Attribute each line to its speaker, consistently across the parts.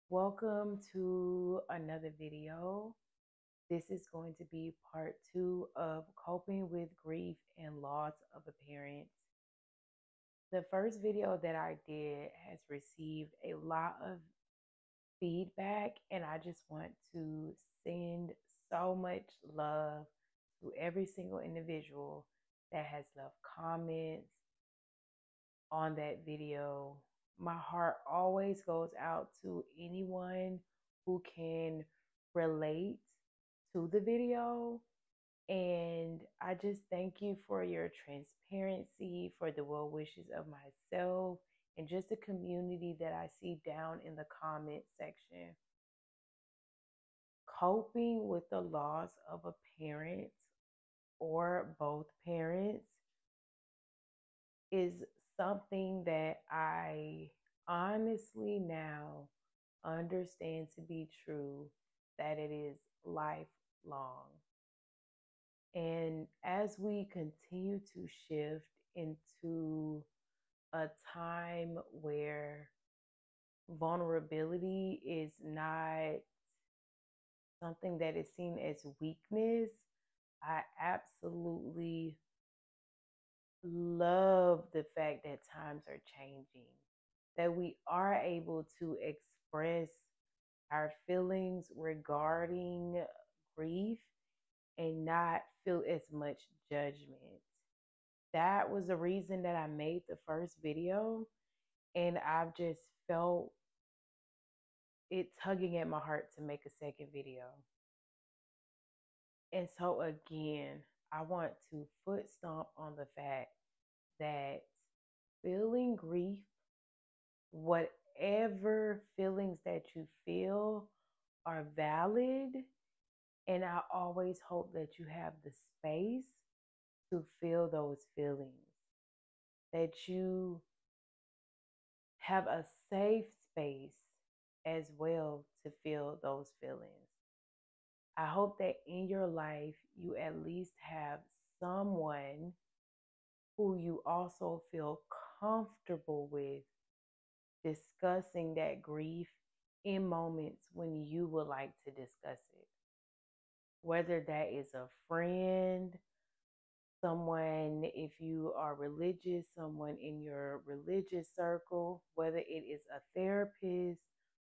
Speaker 1: Welcome to another video. This is going to be part two of coping with grief and loss of a parent. The first video that I did has received a lot of feedback, and I just want to send so much love to every single individual that has left comments on that video. My heart always goes out to anyone who can relate to the video. And I just thank you for your transparency, for the well wishes of myself, and just the community that I see down in the comment section. Coping with the loss of a parent or both parents is something that I honestly now understand to be true, that it is lifelong. And as we continue to shift into a time where vulnerability is not something that is seen as weakness, I absolutely love the fact that times are changing, that we are able to express our feelings regarding grief and not feel as much judgment. That was the reason that I made the first video, and I've just felt it tugging at my heart to make a second video. And so, again, I want to foot stomp on the fact that feeling grief, whatever feelings that you feel, are valid. And I always hope that you have the space to feel those feelings, that you have a safe space as well to feel those feelings. I hope that in your life, you at least have someone who you also feel comfortable with discussing that grief in moments when you would like to discuss it. Whether that is a friend, someone, if you are religious, someone in your religious circle, whether it is a therapist,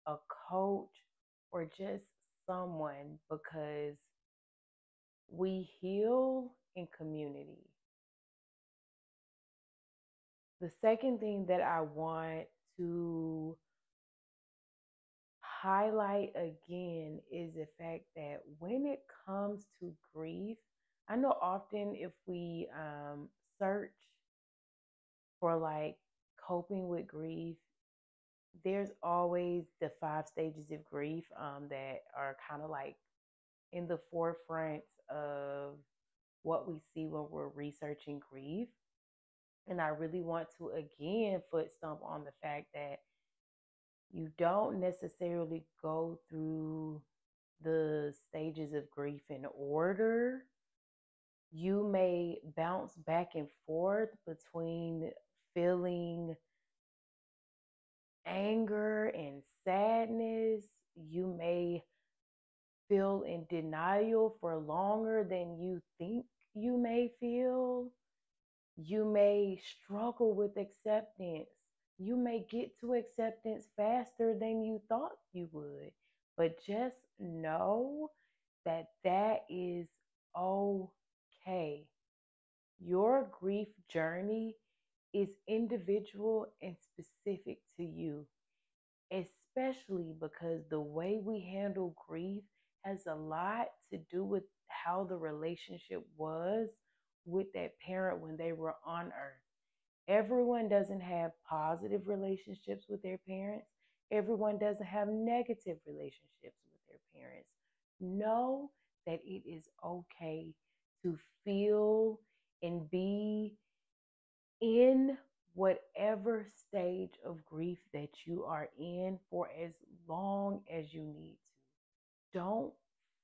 Speaker 1: a coach, or just someone, because we heal in community. The second thing that I want to highlight again is the fact that when it comes to grief, I know often if we search for like coping with grief, there's always the five stages of grief that are kind of like in the forefront of what we see when we're researching grief. And I really want to again foot stomp on the fact that you don't necessarily go through the stages of grief in order. You may bounce back and forth between feeling anger and sadness. You may feel in denial for longer than you think you may feel. You may struggle with acceptance. You may get to acceptance faster than you thought you would. But just know that that is okay. Your grief journey is individual and specific to you, especially because the way we handle grief has a lot to do with how the relationship was with that parent when they were on earth. Everyone doesn't have positive relationships with their parents. Everyone doesn't have negative relationships with their parents. Know that it is okay to feel and be in whatever stage of grief that you are in for as long as you need to. Don't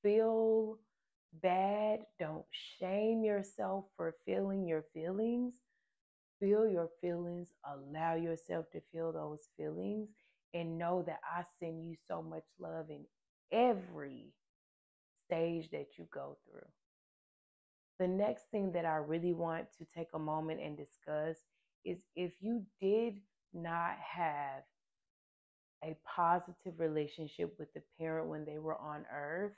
Speaker 1: feel bad. Don't shame yourself for feeling your feelings. Feel your feelings. Allow yourself to feel those feelings. and know that I send you so much love in every stage that you go through. The next thing that I really want to take a moment and discuss is if you did not have a positive relationship with the parent when they were on earth,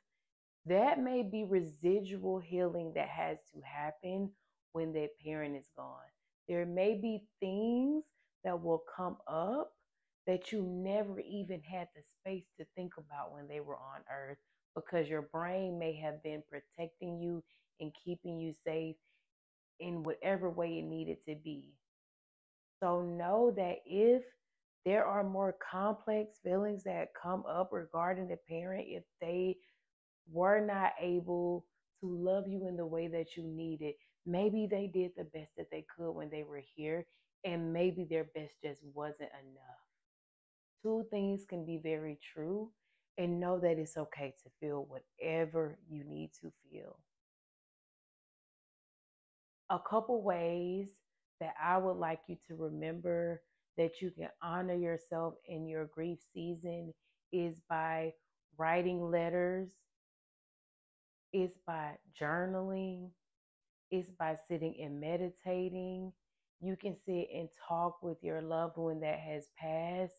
Speaker 1: that may be residual healing that has to happen when that parent is gone. There may be things that will come up that you never even had the space to think about when they were on earth because your brain may have been protecting you and keeping you safe in whatever way it needed to be. So know that if there are more complex feelings that come up regarding the parent, if they were not able to love you in the way that you needed, maybe they did the best that they could when they were here, and maybe their best just wasn't enough. Two things can be very true, and know that it's okay to feel whatever you need to feel. A couple ways that I would like you to remember that you can honor yourself in your grief season is by writing letters, is by journaling, is by sitting and meditating. You can sit and talk with your loved one that has passed.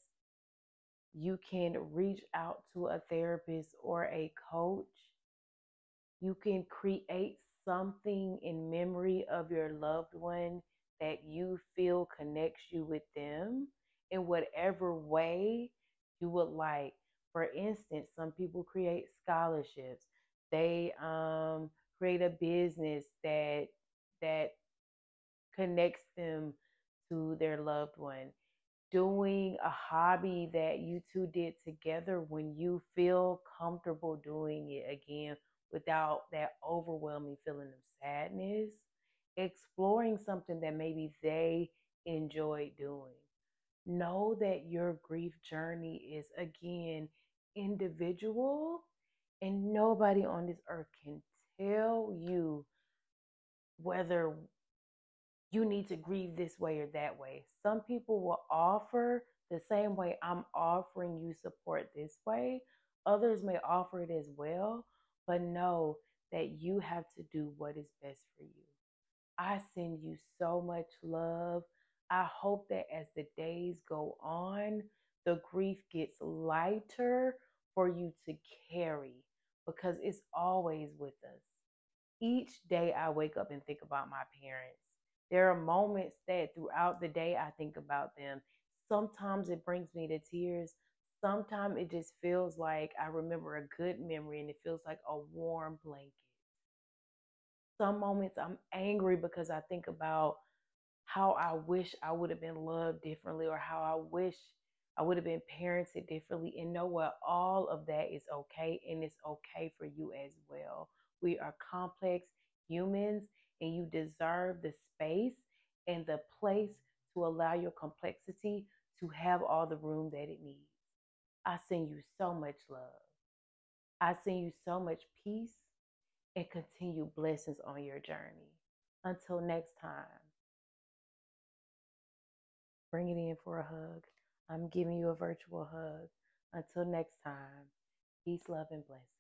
Speaker 1: You can reach out to a therapist or a coach. You can create something in memory of your loved one that you feel connects you with them in whatever way you would like. For instance, some people create scholarships. They create a business that connects them to their loved one. Doing a hobby that you two did together when you feel comfortable doing it again without that overwhelming feeling of sadness. Exploring something that maybe they enjoy doing. Know that your grief journey is again individual, and nobody on this earth can tell you whether you need to grieve this way or that way. Some people will offer the same way I'm offering you support this way. Others may offer it as well, but know that you have to do what is best for you. I send you so much love. I hope that as the days go on, the grief gets lighter for you to carry because it's always with us. Each day I wake up and think about my parents. There are moments that throughout the day I think about them. Sometimes it brings me to tears. Sometimes it just feels like I remember a good memory and it feels like a warm blanket. Some moments I'm angry because I think about how I wish I would have been loved differently or how I wish I would have been parented differently. And know what? All of that is okay, and it's okay for you as well. We are complex humans, and you deserve the space and the place to allow your complexity to have all the room that it needs. I send you so much love. I send you so much peace and continue blessings on your journey. Until next time. Bring it in for a hug. I'm giving you a virtual hug. Until next time, peace, love, and blessings.